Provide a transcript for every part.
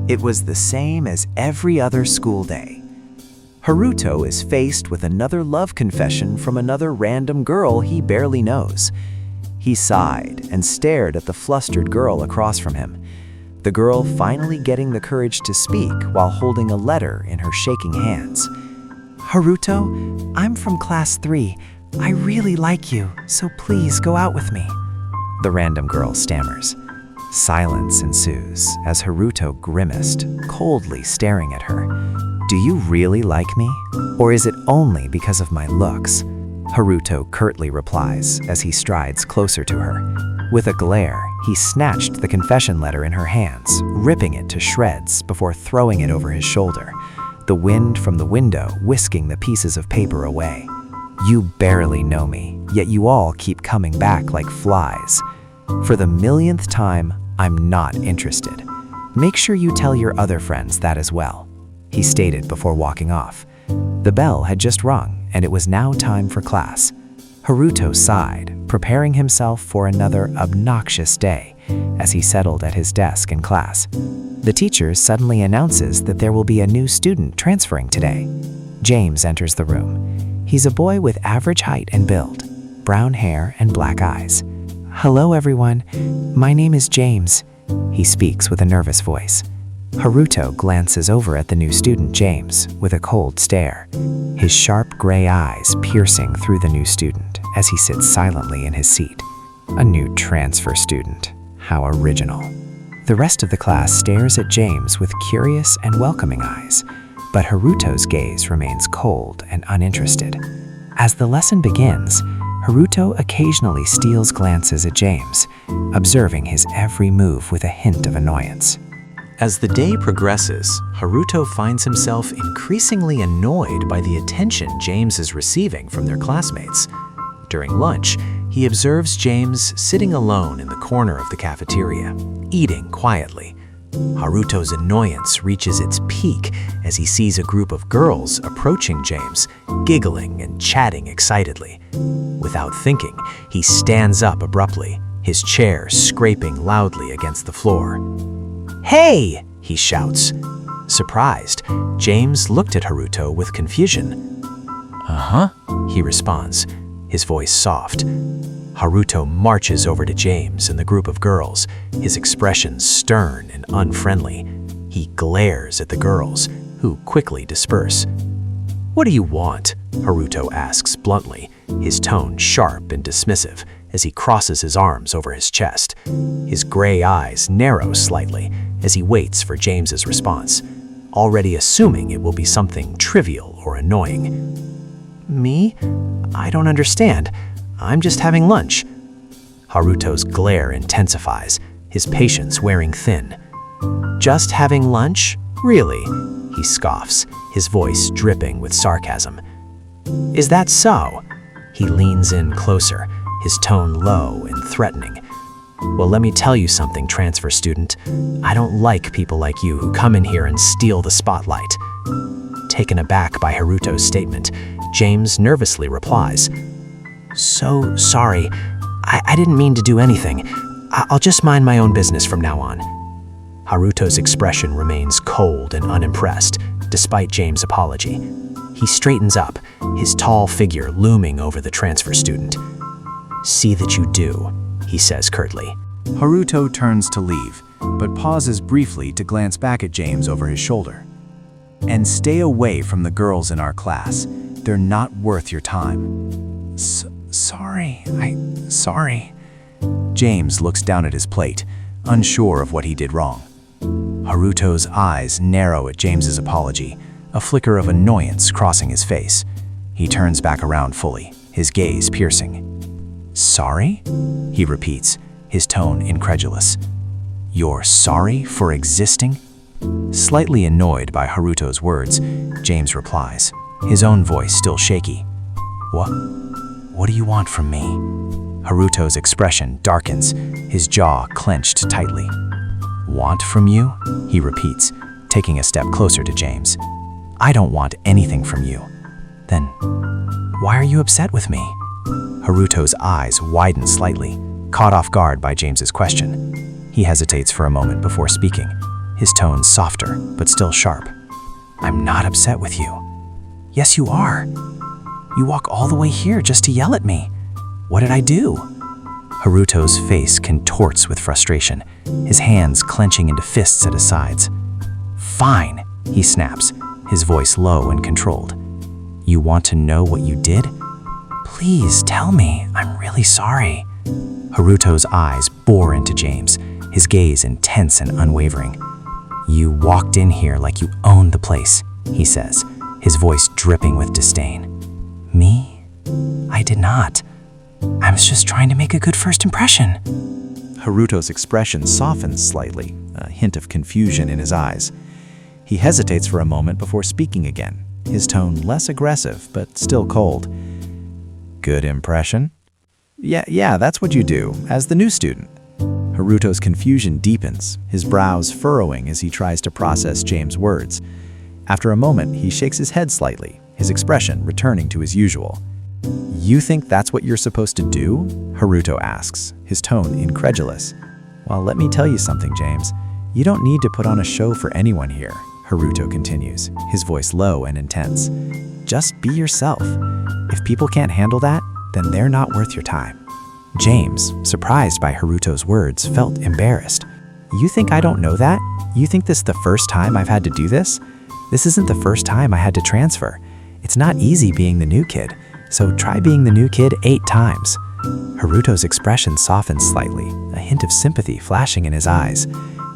It was the same as every other school day. Haruto is faced with another love confession from another random girl he barely knows. He sighed and stared at the flustered girl across from him, the girl finally getting the courage to speak while holding a letter in her shaking hands. "Haruto, I'm from class 3. I really like you, so please go out with me," the random girl stammers. Silence ensues as Haruto grimaced, coldly staring at her. "Do you really like me? Or is it only because of my looks?" Haruto curtly replies as he strides closer to her. With a glare, he snatched the confession letter in her hands, ripping it to shreds before throwing it over his shoulder, the wind from the window whisking the pieces of paper away. "You barely know me, yet you all keep coming back like flies. For the millionth time, I'm not interested. Make sure you tell your other friends that as well," he stated before walking off. The bell had just rung, and it was now time for class. Haruto sighed, preparing himself for another obnoxious day as he settled at his desk in class. The teacher suddenly announces that there will be a new student transferring today. James enters the room. He's a boy with average height and build, brown hair and black eyes. "Hello everyone, my name is James," he speaks with a nervous voice. Haruto glances over at the new student James with a cold stare, his sharp gray eyes piercing through the new student as he sits silently in his seat. A new transfer student. How original. The rest of the class stares at James with curious and welcoming eyes, but Haruto's gaze remains cold and uninterested. As the lesson begins, Haruto occasionally steals glances at James, observing his every move with a hint of annoyance. As the day progresses, Haruto finds himself increasingly annoyed by the attention James is receiving from their classmates. During lunch, he observes James sitting alone in the corner of the cafeteria, eating quietly. Haruto's annoyance reaches its peak as he sees a group of girls approaching James, giggling and chatting excitedly. Without thinking, he stands up abruptly, his chair scraping loudly against the floor. "Hey!" he shouts. Surprised, James looked at Haruto with confusion. "Uh-huh," he responds, his voice soft. Haruto marches over to James and the group of girls, his expression stern and unfriendly. He glares at the girls, who quickly disperse. "What do you want?" Haruto asks bluntly, his tone sharp and dismissive as he crosses his arms over his chest. His gray eyes narrow slightly as he waits for James's response, already assuming it will be something trivial or annoying. "Me? I don't understand. I'm just having lunch." Haruto's glare intensifies, his patience wearing thin. "Just having lunch? Really?" he scoffs, his voice dripping with sarcasm. "Is that so?" He leans in closer, his tone low and threatening. "Well, let me tell you something, transfer student. I don't like people like you who come in here and steal the spotlight." Taken aback by Haruto's statement, James nervously replies, "So sorry. I didn't mean to do anything. I'll just mind my own business from now on." Haruto's expression remains cold and unimpressed, despite James' apology. He straightens up, his tall figure looming over the transfer student. "See that you do," he says curtly. Haruto turns to leave, but pauses briefly to glance back at James over his shoulder. "And stay away from the girls in our class. They're not worth your time." Sorry. James looks down at his plate, unsure of what he did wrong. Haruto's eyes narrow at James's apology, a flicker of annoyance crossing his face. He turns back around fully, his gaze piercing. "Sorry?" he repeats, his tone incredulous. "You're sorry for existing?" Slightly annoyed by Haruto's words, James replies, his own voice still shaky. What do you want from me?" Haruto's expression darkens, his jaw clenched tightly. "Want from you?" he repeats, taking a step closer to James. "I don't want anything from you." "Then, why are you upset with me?" Haruto's eyes widen slightly, caught off guard by James's question. He hesitates for a moment before speaking, his tone softer but still sharp. "I'm not upset with you." "Yes, you are. You walk all the way here just to yell at me. What did I do?" Haruto's face contorts with frustration, his hands clenching into fists at his sides. "Fine," he snaps, his voice low and controlled. "You want to know what you did? Please tell me. I'm really sorry." Haruto's eyes bore into James, his gaze intense and unwavering. "You walked in here like you owned the place," he says, his voice dripping with disdain. "Me? I did not. I was just trying to make a good first impression." Haruto's expression softens slightly, a hint of confusion in his eyes. He hesitates for a moment before speaking again, his tone less aggressive but still cold. "Good impression? Yeah, that's what you do, as the new student." Haruto's confusion deepens, his brows furrowing as he tries to process James' words. After a moment, he shakes his head slightly, his expression returning to his usual. "You think that's what you're supposed to do?" Haruto asks, his tone incredulous. "Well, let me tell you something, James. You don't need to put on a show for anyone here," Haruto continues, his voice low and intense. "Just be yourself. If people can't handle that, then they're not worth your time." James, surprised by Haruto's words, felt embarrassed. "You think I don't know that? You think this is the first time I've had to do this? This isn't the first time I had to transfer. It's not easy being the new kid, so try being the new kid 8 times. Haruto's expression softens slightly, a hint of sympathy flashing in his eyes.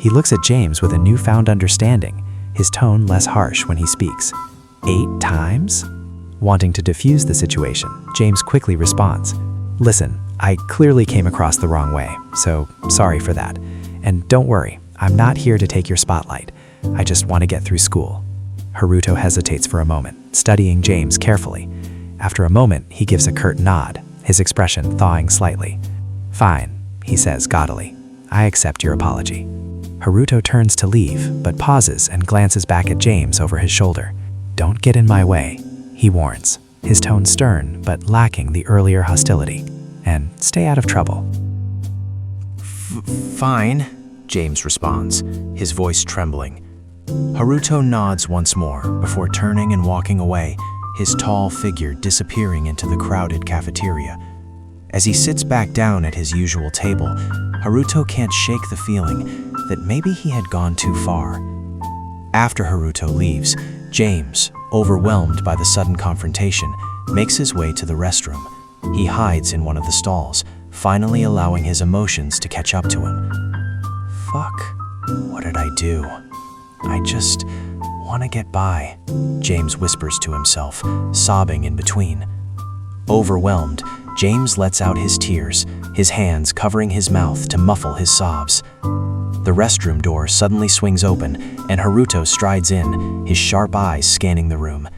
He looks at James with a newfound understanding, his tone less harsh when he speaks. 8 times? Wanting to diffuse the situation, James quickly responds, "Listen, I clearly came across the wrong way, so sorry for that. And don't worry, I'm not here to take your spotlight. I just want to get through school." Haruto hesitates for a moment, studying James carefully. After a moment, he gives a curt nod, his expression thawing slightly. "Fine," he says gaudily. "I accept your apology." Haruto turns to leave, but pauses and glances back at James over his shoulder. "Don't get in my way," he warns, his tone stern but lacking the earlier hostility. "And stay out of trouble." Fine, James responds, his voice trembling. Haruto nods once more before turning and walking away, his tall figure disappearing into the crowded cafeteria. As he sits back down at his usual table, Haruto can't shake the feeling that maybe he had gone too far. After Haruto leaves, James, overwhelmed by the sudden confrontation, makes his way to the restroom. He hides in one of the stalls, finally allowing his emotions to catch up to him. "Fuck, what did I do? I just want to get by," James whispers to himself, sobbing in between. Overwhelmed, James lets out his tears, his hands covering his mouth to muffle his sobs. The restroom door suddenly swings open, and Haruto strides in, his sharp eyes scanning the room.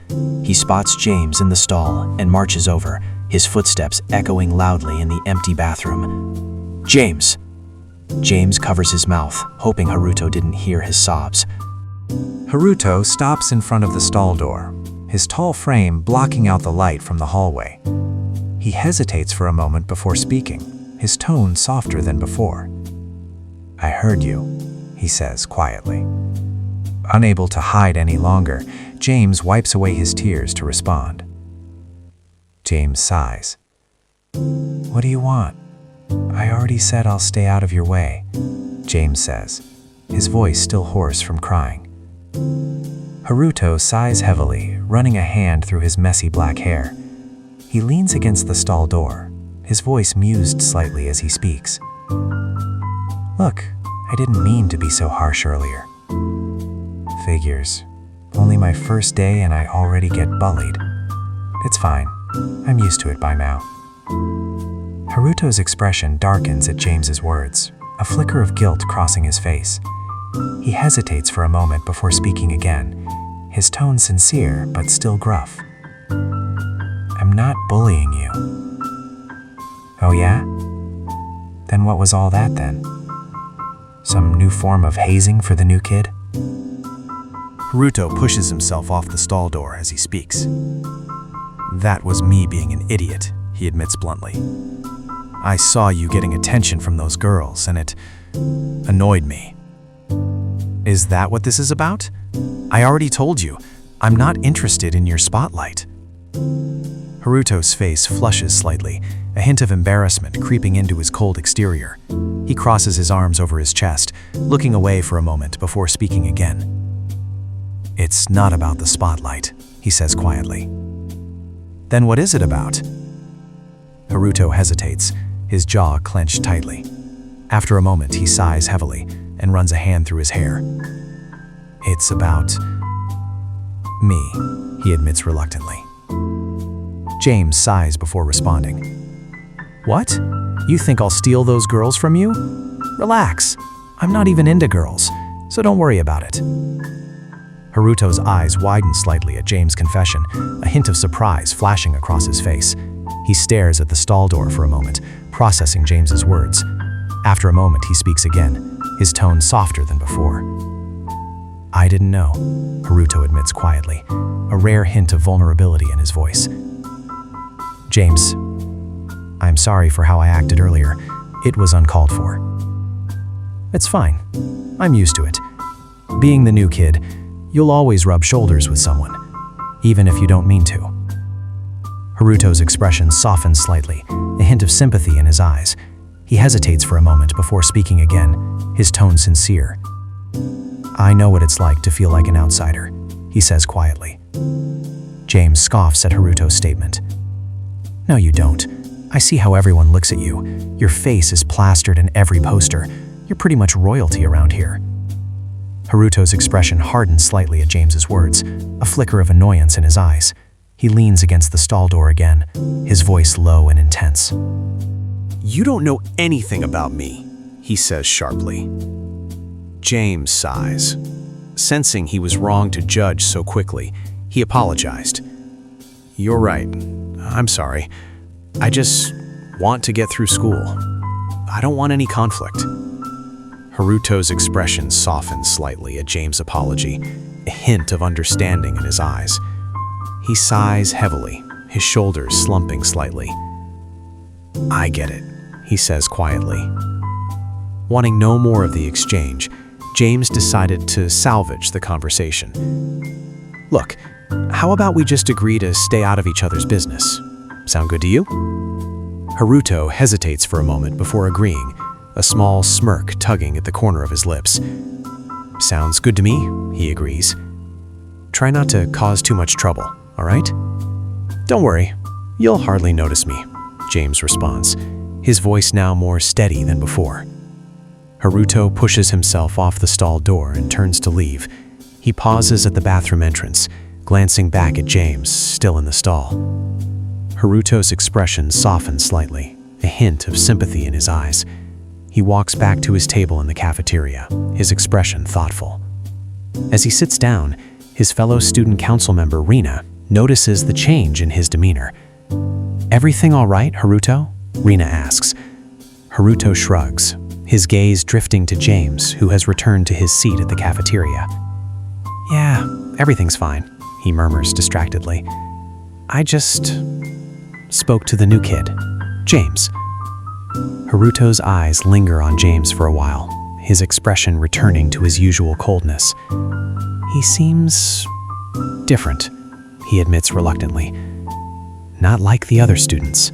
He spots James in the stall and marches over, his footsteps echoing loudly in the empty bathroom. "James!" James covers his mouth, hoping Haruto didn't hear his sobs. Haruto stops in front of the stall door, his tall frame blocking out the light from the hallway. He hesitates for a moment before speaking, his tone softer than before. "I heard you," he says quietly. Unable to hide any longer, James wipes away his tears to respond. James sighs. "What do you want?" "I already said I'll stay out of your way," James says, his voice still hoarse from crying. Haruto sighs heavily, running a hand through his messy black hair. He leans against the stall door, his voice mused slightly as he speaks. "Look, I didn't mean to be so harsh earlier." "Figures. Only my first day and I already get bullied. It's fine. I'm used to it by now." Haruto's expression darkens at James's words, a flicker of guilt crossing his face. He hesitates for a moment before speaking again, his tone sincere but still gruff. "I'm not bullying you." "Oh yeah? Then what was all that then? Some new form of hazing for the new kid?" Haruto pushes himself off the stall door as he speaks. "That was me being an idiot," he admits bluntly. "I saw you getting attention from those girls, and it annoyed me." Is that what this is about? I already told you, I'm not interested in your spotlight. Haruto's face flushes slightly, a hint of embarrassment creeping into his cold exterior. He crosses his arms over his chest, looking away for a moment before speaking again. It's not about the spotlight, he says quietly. Then what is it about? Haruto hesitates, his jaw clenched tightly. After a moment, he sighs heavily and runs a hand through his hair. It's about me, he admits reluctantly. James sighs before responding. What? You think I'll steal those girls from you? Relax. I'm not even into girls, so don't worry about it. Haruto's eyes widen slightly at James' confession, a hint of surprise flashing across his face. He stares at the stall door for a moment, processing James's words. After a moment, he speaks again, his tone softer than before. I didn't know, Haruto admits quietly, a rare hint of vulnerability in his voice. James, I'm sorry for how I acted earlier. It was uncalled for. It's fine. I'm used to it. Being the new kid, you'll always rub shoulders with someone, even if you don't mean to. Haruto's expression softens slightly, a hint of sympathy in his eyes. He hesitates for a moment before speaking again, his tone sincere. I know what it's like to feel like an outsider, he says quietly. James scoffs at Haruto's statement. No, you don't. I see how everyone looks at you. Your face is plastered in every poster. You're pretty much royalty around here. Haruto's expression hardens slightly at James's words, a flicker of annoyance in his eyes. He leans against the stall door again, his voice low and intense. You don't know anything about me, he says sharply. James sighs. Sensing he was wrong to judge so quickly, he apologized. You're right. I'm sorry. I just want to get through school. I don't want any conflict. Haruto's expression softens slightly at James' apology, a hint of understanding in his eyes. He sighs heavily, his shoulders slumping slightly. I get it, he says quietly. Wanting no more of the exchange, James decided to salvage the conversation. Look, how about we just agree to stay out of each other's business? Sound good to you? Haruto hesitates for a moment before agreeing, a small smirk tugging at the corner of his lips. Sounds good to me, he agrees. Try not to cause too much trouble, all right? Don't worry, you'll hardly notice me, James responds, his voice now more steady than before. Haruto pushes himself off the stall door and turns to leave. He pauses at the bathroom entrance, glancing back at James, still in the stall. Haruto's expression softens slightly, a hint of sympathy in his eyes. He walks back to his table in the cafeteria, his expression thoughtful. As he sits down, his fellow student council member Rina notices the change in his demeanor. Everything all right, Haruto? Rina asks. Haruto shrugs, his gaze drifting to James, who has returned to his seat at the cafeteria. Yeah, everything's fine, he murmurs distractedly. I just spoke to the new kid, James. Haruto's eyes linger on James for a while, his expression returning to his usual coldness. He seems different, he admits reluctantly. Not like the other students.